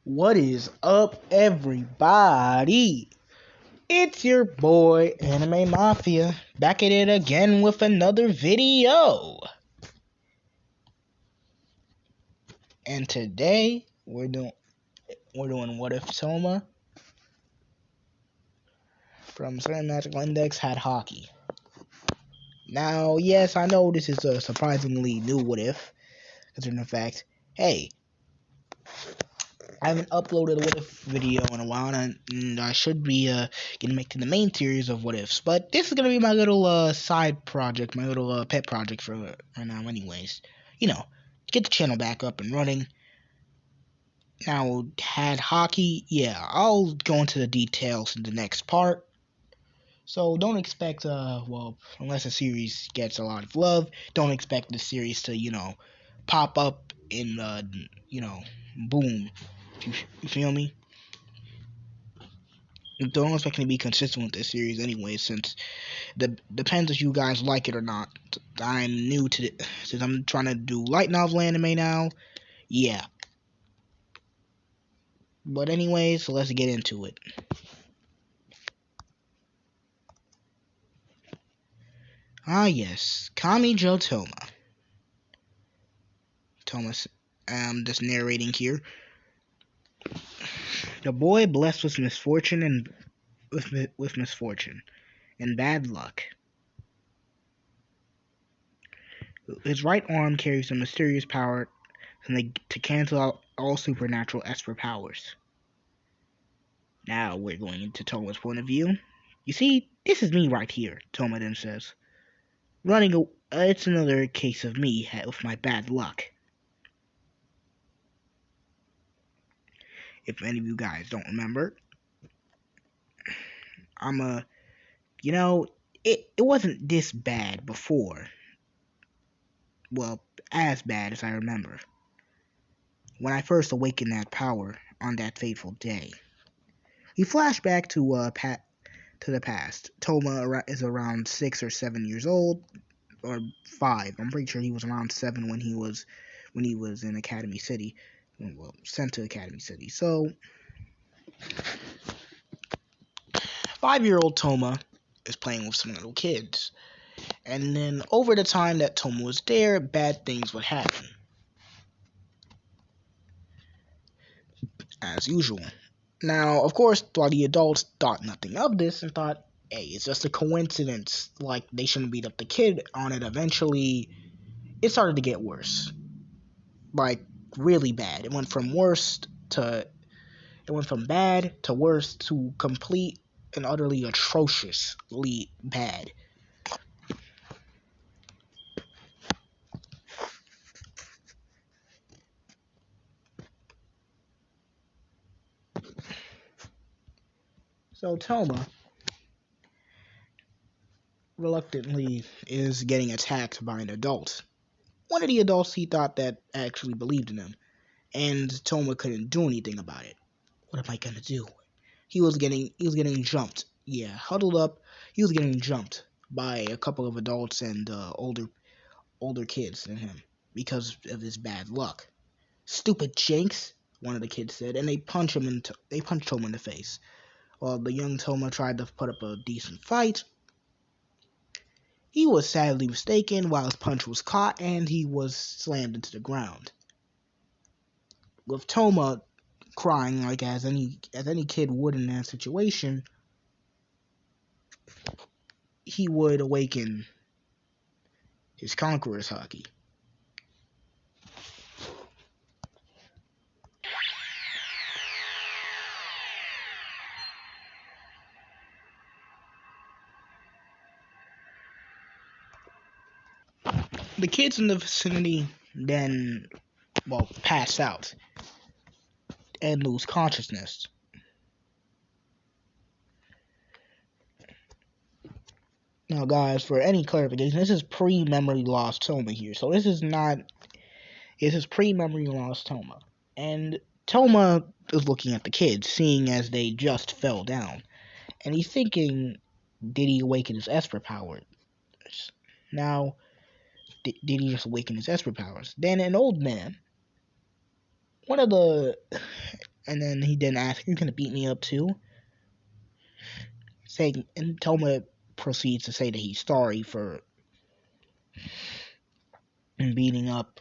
What is up, everybody? It's your boy, Anime Mafia, back at it again with another video. And today, we're doing What If Touma from Certain Magical Index had Haki. Now, yes, I know this is a surprisingly new What If, considering the fact, hey, I haven't uploaded a What If video in a while, and I should be getting back to the main series of What Ifs. But this is gonna be my little side project, my little pet project for right now. Anyways, get the channel back up and running. Now, had Haki, yeah, I'll go into the details in the next part. So don't expect, unless the series gets a lot of love, don't expect the series to, pop up in, boom. You feel me? Don't expect me to be consistent with this series anyway, since depends if you guys like it or not. I'm new to it, since I'm trying to do light novel anime now. Yeah. But anyways, so let's get into it. Ah yes, Kamijou Touma. Thomas, just narrating here. The boy blessed with misfortune and with misfortune and bad luck. His right arm carries a mysterious power to cancel out all supernatural Esper powers. Now we're going into Touma's point of view. You see, this is me right here, Touma then says. It's another case of me with my bad luck. If any of you guys don't remember, it wasn't this bad before. Well, as bad as I remember. When I first awakened that power on that fateful day. He flashed back to the past. Touma is around 6 or 7 years old, or 5. I'm pretty sure he was around 7 when he was in Academy City. Well, sent to Academy City. So, 5-year-old Touma is playing with some little kids. And then over the time that Touma was there, bad things would happen. As usual. Now, of course, while the adults thought nothing of this and thought, hey, it's just a coincidence, like they shouldn't beat up the kid on it, eventually it started to get worse. Like, really bad. It went from bad to worse to complete and utterly atrociously bad. So Touma reluctantly is getting attacked by an adult. One of the adults he thought that actually believed in him, and Touma couldn't do anything about it. What am I gonna do? He was getting jumped. Yeah, huddled up. He was getting jumped by a couple of adults and older kids than him because of his bad luck. Stupid Jinx, one of the kids said, and they punched him in the face. While the young Touma tried to put up a decent fight, he was sadly mistaken while his punch was caught and he was slammed into the ground. With Touma crying like as any kid would in that situation, he would awaken his conqueror's Haki. The kids in the vicinity then, pass out and lose consciousness. Now, guys, for any clarification, this is pre-memory loss Touma here. So this is pre-memory loss Touma. And Touma is looking at the kids, seeing as they just fell down. And he's thinking, did he awaken his Esper powers? Now, did he just awaken his Esper powers? Then an old man, one of the And then he then asks, "You gonna beat me up too?" Saying, and Touma proceeds to say that he's sorry for beating up.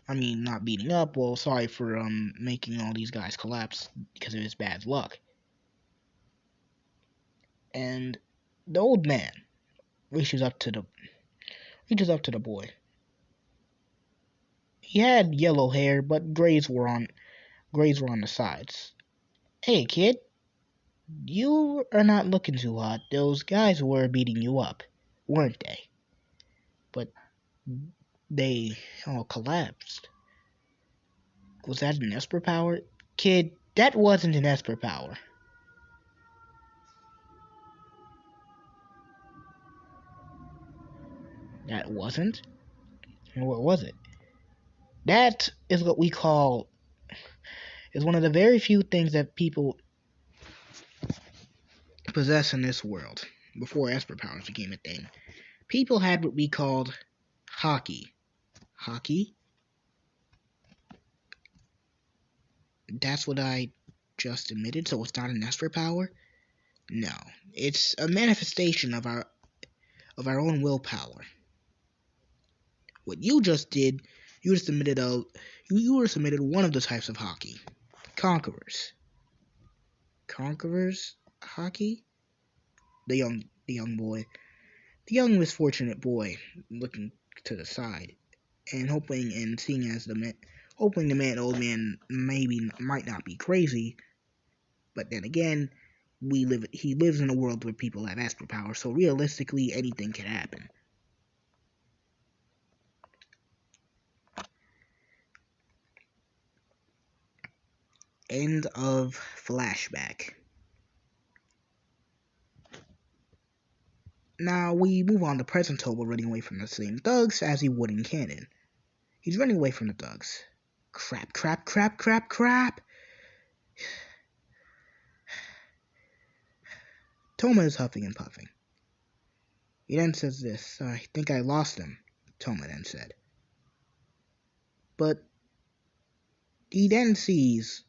Not beating up. Well, sorry for making all these guys collapse because of his bad luck. And the old man reaches up to the boy. He had yellow hair, but grays were on the sides. "Hey, kid, you are not looking too hot. Those guys were beating you up, weren't they? But they all collapsed. Was that an Esper power?" "Kid, that wasn't an Esper power." "That wasn't? What was it?" "That is what we call, is one of the very few things that people possess in this world. Before Esper powers became a thing, people had what we called Haki." "Haki? That's what I just admitted, so it's not an Esper power?" "No, it's a manifestation of our own willpower. What you just did, you just admitted you were submitted one of the types of Haki. Conquerors." "Conquerors? Haki?" The young misfortunate boy looking to the side and hoping and seeing as hoping the old man might not be crazy, but then again, he lives in a world where people have Esper power, so realistically anything can happen. End of flashback. Now we move on to present Toba running away from the same thugs as he would in canon. He's running away from the thugs. Crap, crap, crap, crap, crap! Touma is huffing and puffing. He then says this, "I think I lost him," Touma then said. But he then sees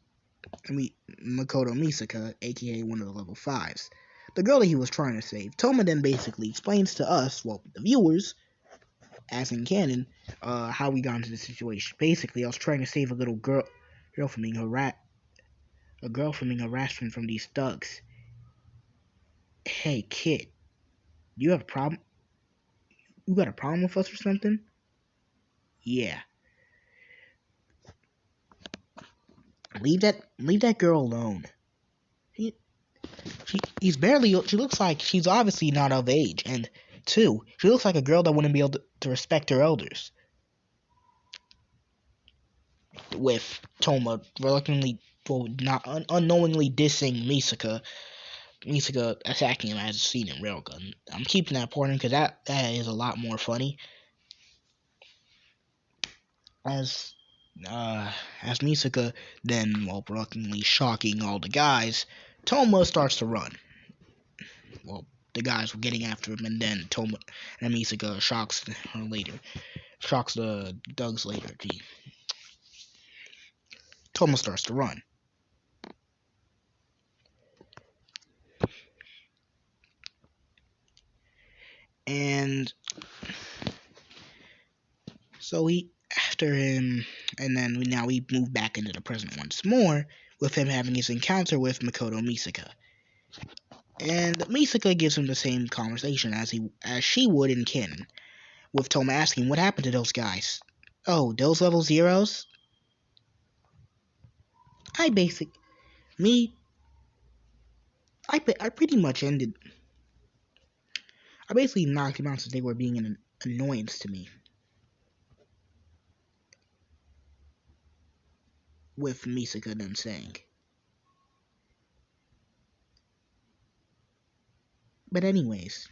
Makoto Misaka, aka one of the level 5s, the girl that he was trying to save. Touma then basically explains to us, well, the viewers, as in canon, how we got into the situation. Basically, I was trying to save a little girl from being harassed from these thugs. "Hey, kid, you have a problem? You got a problem with us or something?" "Yeah. Leave that girl alone. She looks like she's obviously not of age, and two, she looks like a girl that wouldn't be able to respect her elders." With Touma reluctantly, not unknowingly dissing Misaka attacking him as seen in Railgun. I'm keeping that part in because that is a lot more funny. As Misaka then, while reluctantly shocking all the guys, Touma starts to run. Well, the guys were getting after him, and then Touma and Misaka shocks the thugs later. Touma starts to run. And so we after him, and then we move back into the present once more, with him having his encounter with Makoto Misaka. And Misaka gives him the same conversation as she would in canon, with Touma asking, "What happened to those guys?" "Oh, those level zeros? I basic me I pretty much ended. I basically knocked them out since they were being an annoyance to me." With Misaka then saying. But anyways,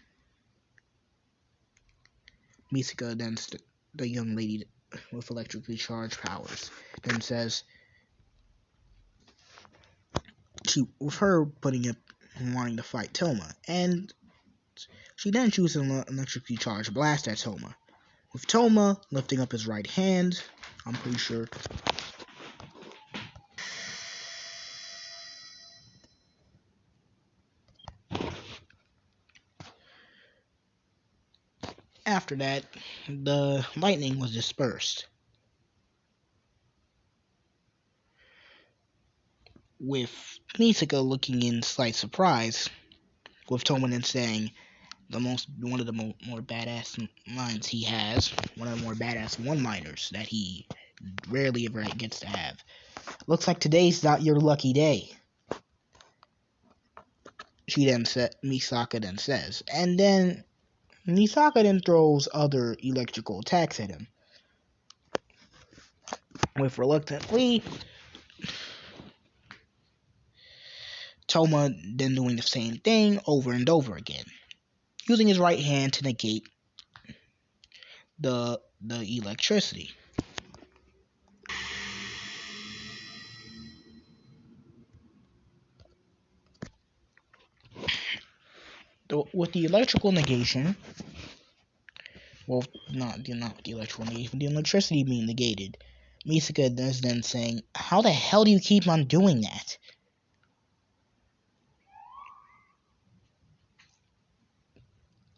Misaka then the young lady with electrically charged powers then says with her putting up wanting to fight Touma, and she then shoots an electrically charged blast at Touma, with Touma lifting up his right hand. I'm pretty sure after that, the lightning was dispersed, with Misaka looking in slight surprise, with Tomonen saying one of the more badass lines he has, one of the more badass one-liners that he rarely ever gets to have. Looks like today's not your lucky day. Misaka then says, and then Misaka then throws other electrical attacks at him. With reluctantly, Toma then doing the same thing over and over again, using his right hand to negate the electricity. With the electrical negation, well, not the electrical negation, the electricity being negated, Misaka is then saying, "How the hell do you keep on doing that?"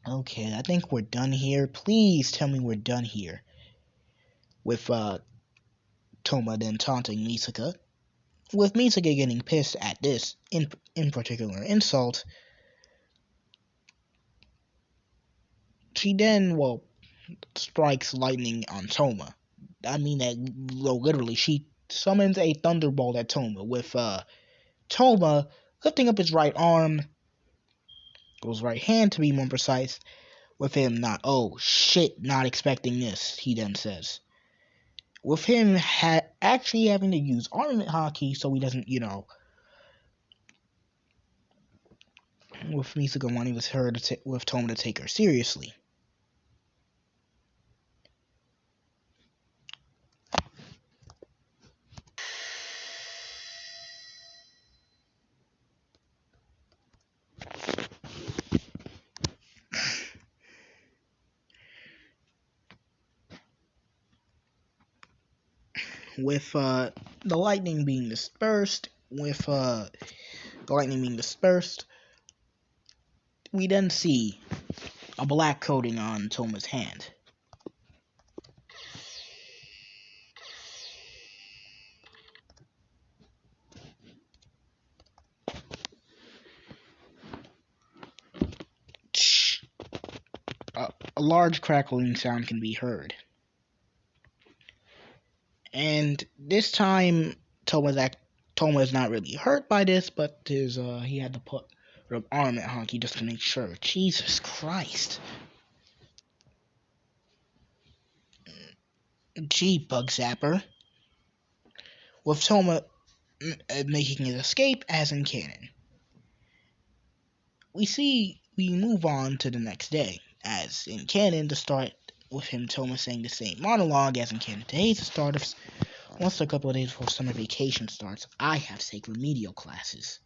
Okay, I think we're done here. Please tell me we're done here. With Toma then taunting Misaka. With Misaka getting pissed at this in particular insult, she then strikes lightning on Toma. I mean that literally she summons a thunderbolt at Toma, with Toma lifting up his right arm, his right hand to be more precise, with him not expecting this, he then says. With him actually having to use armament Haki so he doesn't, with Misaka wanting with Toma to take her seriously. With the lightning being dispersed, we then see a black coating on Toma's hand. A large crackling sound can be heard. And this time, Toma is not really hurt by this, but he had to put her arm at Haki just to make sure. Jesus Christ. Gee, Bug Zapper. With Toma making his escape as in canon. We move on to the next day, as in canon, to start with Toma saying the same monologue as in canon. Today's the start of, once a couple of days before summer vacation starts, I have to take remedial classes.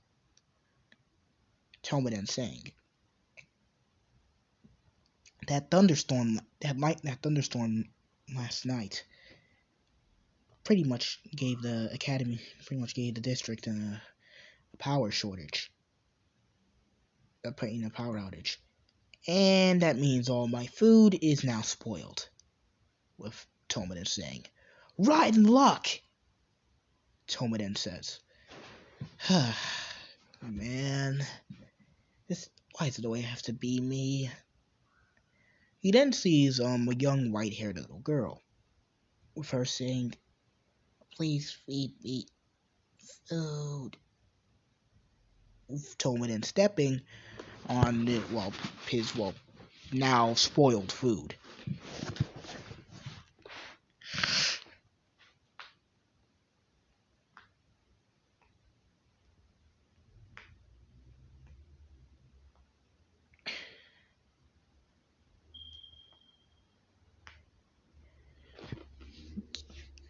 Toma then saying, that thunderstorm last night pretty much gave the district a power shortage. A power outage. And that means all my food is now spoiled. With Toma then saying, rotten luck! Toma then says, man, why is it the way I have to be me? He then sees a young white-haired little girl, with her saying, please feed me food. With Toma then stepping on his now spoiled food.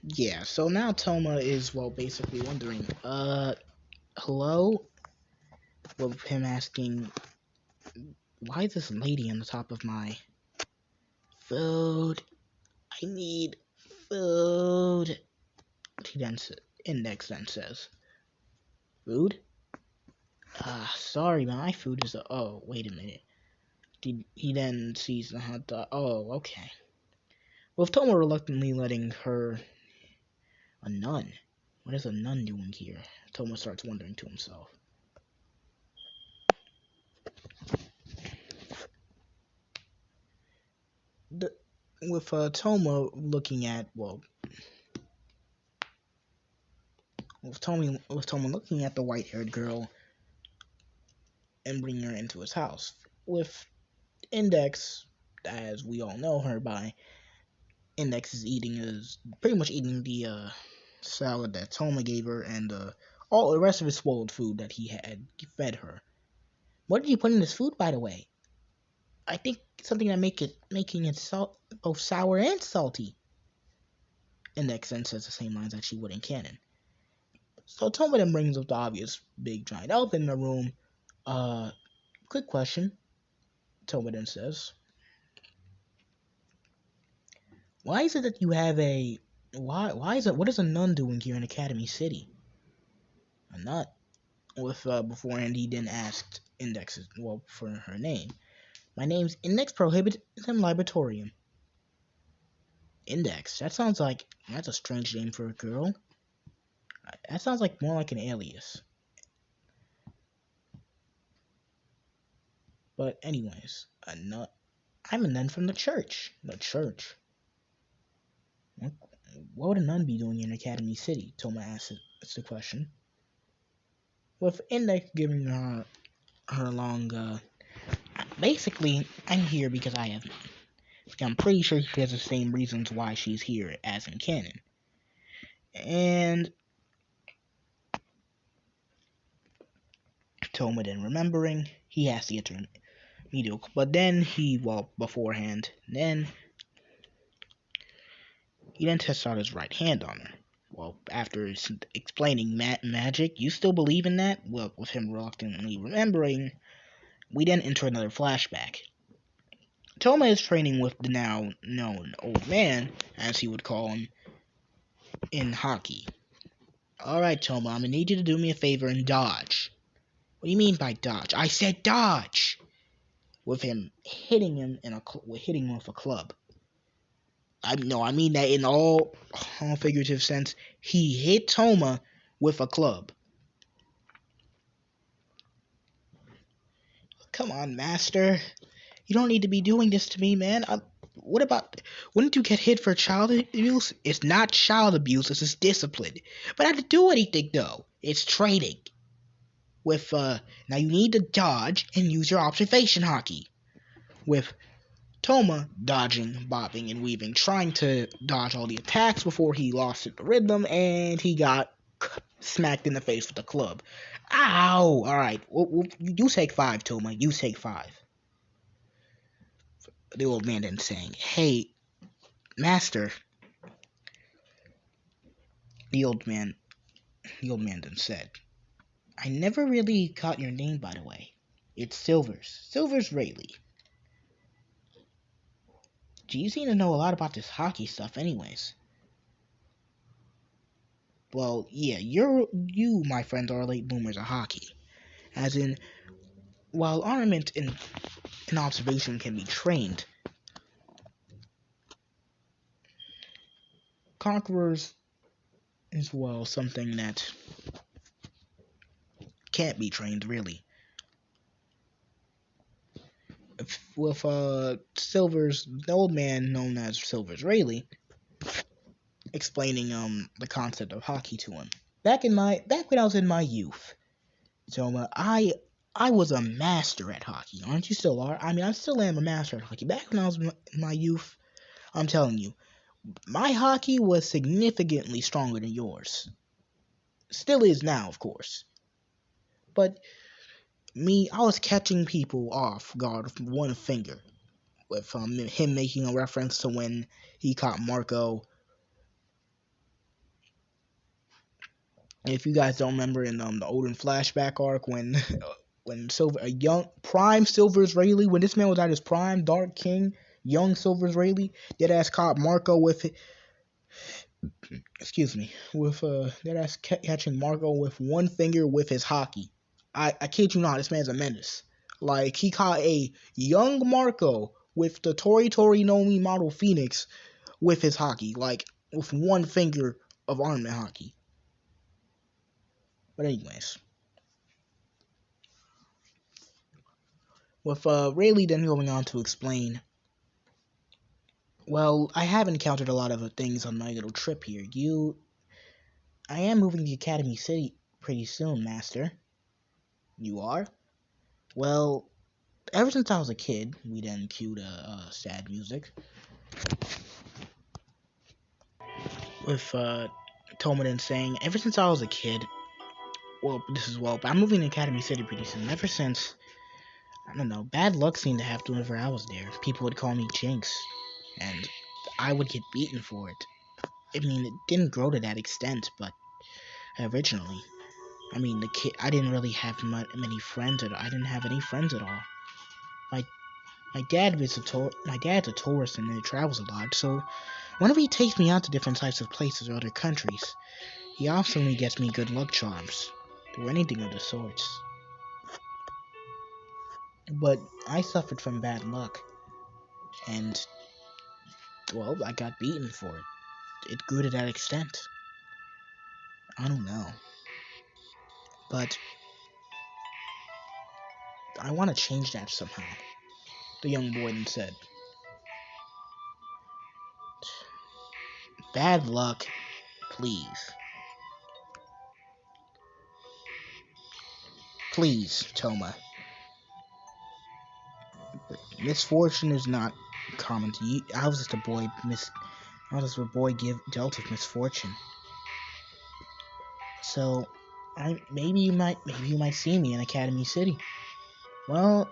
Yeah, so now Toma is basically wondering, hello? With him asking, why is this lady on the top of my food? I need food. Index then says, food? Sorry, my food is oh, wait a minute. He then sees the hot dog. Oh, okay. With Toma reluctantly letting her a nun. What is a nun doing here? Toma starts wondering to himself. With Toma looking at with Toma looking at the white-haired girl and bringing her into his house. With Index, as we all know her by, Index is pretty much eating the salad that Toma gave her and all the rest of his spoiled food that he had fed her. What did you put in this food, by the way? I think something that making it both sour and salty. Index then says the same lines that she would in canon. So Toma then brings up the obvious big giant elephant in the room. Quick question. Toma then says, why is it that you have a why is it what is a nun doing here in Academy City? A nun. With beforehand he then asked Index for her name. My name's Index Prohibitum Libatorium. Index. That's a strange name for a girl. That sounds like more like an alias. But anyways, I'm a nun from the church. The church. What would a nun be doing in Academy City? Toma asked the question. With Index giving her long. Basically, I'm here because I'm pretty sure she has the same reasons why she's here as in canon. And Toma then remembering, he has to get to mediocre. But then beforehand, then he then tests out his right hand on her. Well, after explaining magic, you still believe in that? Well, with him reluctantly remembering, we then enter another flashback. Toma is training with the now known old man, as he would call him, in Haki. Alright, Toma, I'm gonna need you to do me a favor and dodge. What do you mean by dodge? I said dodge! With him hitting him hitting him with a club. I mean that in all figurative sense. He hit Toma with a club. Come on, master. You don't need to be doing this to me, man. Wouldn't you get hit for child abuse? It's not child abuse, it's just discipline. But I didn't do anything, though. It's training. Now you need to dodge and use your observation Haki. With Toma dodging, bobbing, and weaving, trying to dodge all the attacks before he lost the rhythm, and he got smacked in the face with a club. Ow! Alright, you take 5, Toma. You take 5. The old man then saying, hey, master. The old man then said, I never really caught your name, by the way. It's Silvers Rayleigh. You seem to know a lot about this Haki stuff anyways. Well, yeah, you, my friend, are late boomers of Haki. As in, while armament and observation can be trained, conquerors is, well, something that can't be trained, really. With the old man known as Silvers Rayleigh, explaining the concept of Haki to him. Back when I was in my youth, Toma, I was a master at Haki. Aren't you still are? I mean, I still am a master at Haki. Back when I was in my youth, I'm telling you, my Haki was significantly stronger than yours. Still is now, of course. But I was catching people off guard with one finger. With him making a reference to when he caught Marco. If you guys don't remember in the Odin flashback arc when a young prime Silvers Rayleigh, when this man was at his prime, Dark King, young Silvers Rayleigh, deadass caught Marco with deadass catching Marco with one finger with his Haki. I kid you not, this man's a menace. Like, he caught a young Marco with the Tori Tori no Mi model Phoenix with his Haki. Like, with one finger of armament Haki. But anyways. With Rayleigh then going on to explain, well, I have encountered a lot of things on my little trip here. I am moving to Academy City pretty soon, Master. You are? Well, ever since I was a kid, we then cued sad music. With Touma then saying, ever since I was a kid, but I'm moving to Academy City pretty soon. Ever since, I don't know, bad luck seemed to happen whenever I was there. People would call me Jinx, and I would get beaten for it. I mean, it didn't grow to that extent, but originally, I mean, I didn't really have many friends I didn't have any friends at all. My dad's a tourist and he travels a lot, so whenever he takes me out to different types of places or other countries, he often gets me good luck charms, or anything of the sorts. But I suffered from bad luck, and, well, I got beaten for it. It grew to that extent. I don't know. But I want to change that somehow, the young boy then said. Bad luck, please. Please, Touma. Misfortune is not common to you. I was just a boy. How does a boy dealt with misfortune? So, maybe you might see me in Academy City. Well,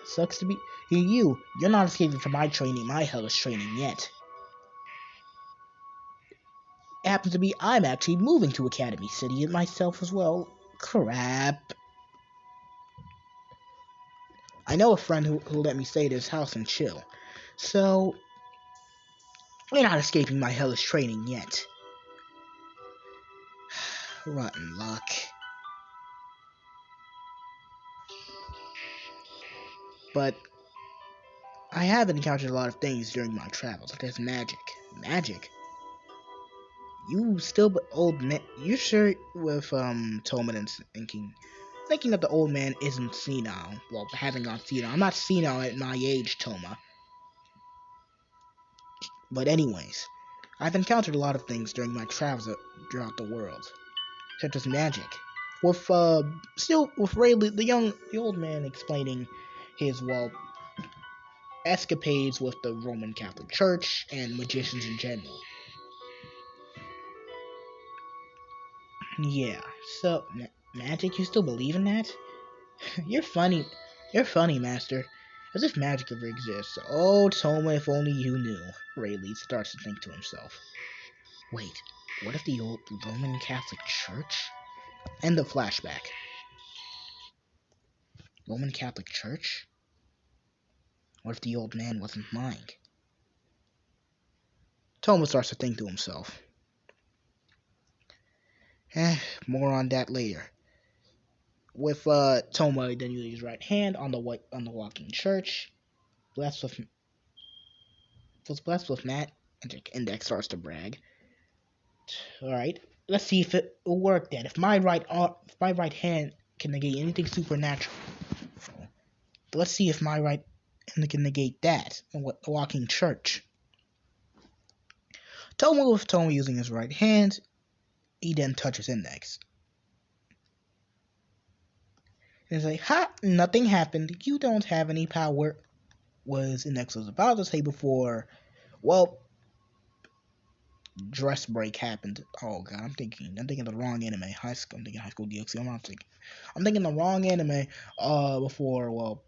sucks to be you're not escaping from my hellish training yet. It happens to be I'm actually moving to Academy City myself as well. Crap. I know a friend who let me stay at his house and chill. So, you're not escaping my hellish training yet. Rotten luck. But I have encountered a lot of things during my travels. There's magic. Magic? You still old man? You sure with Tolman thinking that the old man isn't senile? Well, having gone senile. I'm not senile at my age, Touma. But anyways, I've encountered a lot of things during my travels throughout the world, such as magic. With still with Rayleigh, the old man explaining his escapades with the Roman Catholic Church and magicians in general. Yeah, so magic? You still believe in that? You're funny. You're funny, Master. As if magic ever exists. Oh, Touma, if only you knew. Rayleigh starts to think to himself. Wait, what if the old Roman Catholic Church? End of flashback. Roman Catholic Church? What if the old man wasn't lying? Touma starts to think to himself. More on that later. With Touma then using his right hand on the walking church, was blessed with Matt. Index starts to brag. All right, let's see if it will work then. If my right hand can negate anything supernatural, let's see if my right hand can negate that. The walking church. Touma using his right hand, he then touches Index. And he's like, ha, nothing happened. You don't have any power. Index was about to say before, well, dress break happened. Oh god, I'm thinking the wrong anime. I'm thinking High School DxD. I'm thinking the wrong anime. Before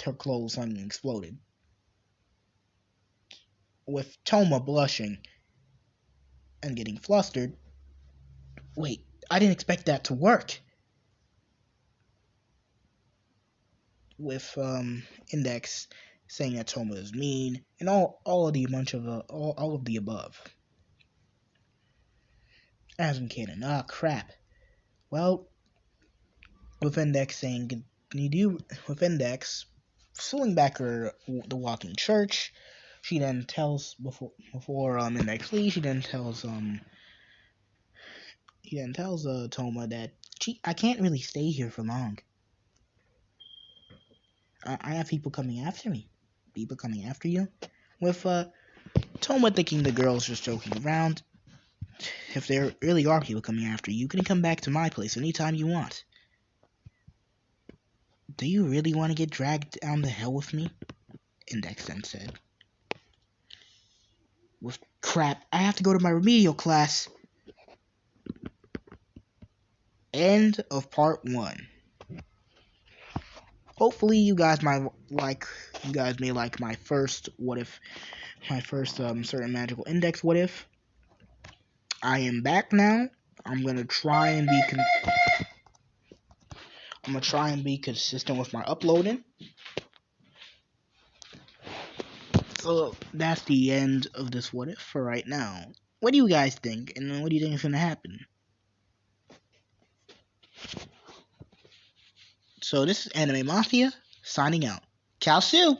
her clothes suddenly exploded. With Touma blushing and getting flustered. Wait, I didn't expect that to work. With Index saying that Touma is mean and all of the above. As in canon. Ah, crap. Well, with Index saying you do with Index, pulling back the walking church. She then tells before Index leaves. He then tells Toma that I can't really stay here for long. I have people coming after me. People coming after you. With Toma thinking the girl's just joking around. If there really are people coming after you, you can come back to my place anytime you want. Do you really want to get dragged down the hill with me? Index then said. With crap, I have to go to my remedial class. End of part 1. Hopefully you guys may like my first certain magical index what if. I am back now. I'm gonna try and be consistent with my uploading. So that's the end of this what if for right now. What do you guys think? And what do you think is gonna happen? So this is Anime Mafia signing out. Kalsu!